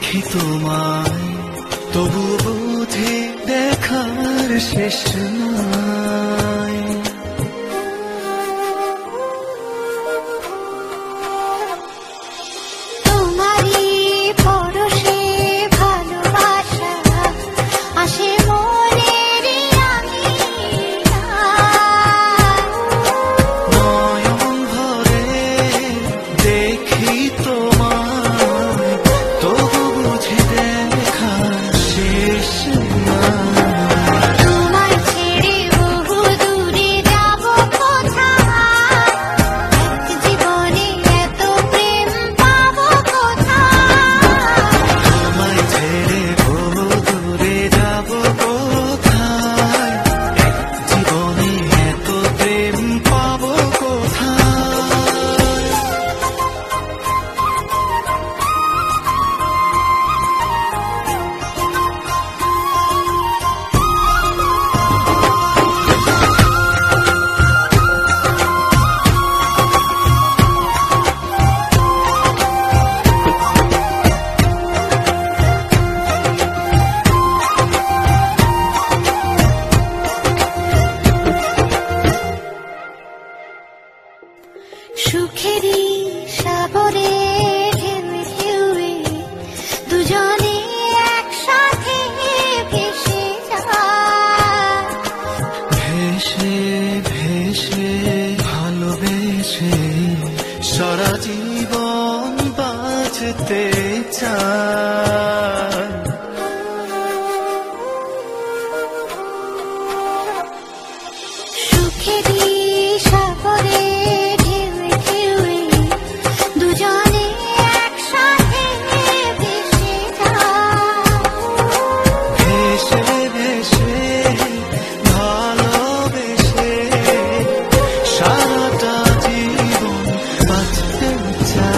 দেখি তোমায় তবু বুঝি দেখার শেষ নাই। তোমারই পরশে ভালোবাসা আসে মনের নয়ন ভরে দেখি তোমায় তবু বুঝি দেখার শেষ নাই। তোমায় ছেড়ে বহু দূরে যাব কোথায়, এক জীবনে এত প্রেম পাবো কোথায়। তোমায় ছেড়ে বহু দূরে যাব কোথায়, এক জীবনে এত প্রেম পাবো কোথায়। সুখেরই সাগরে ঢেউয়ে ঢেউয়ে দুজনে একসাথে ভেসে যায়। ভেসে ভেসে ভালোবেসে সারা জীবন বাঁচতে চাই। সুখেরই সাগরে ঢেউয়ে ঢেউয়ে দুজনে একসাথে ভেসে যায়। ভেসে ভেসে ভালোবেসে সারাটা জীবন বাঁচতে চাই।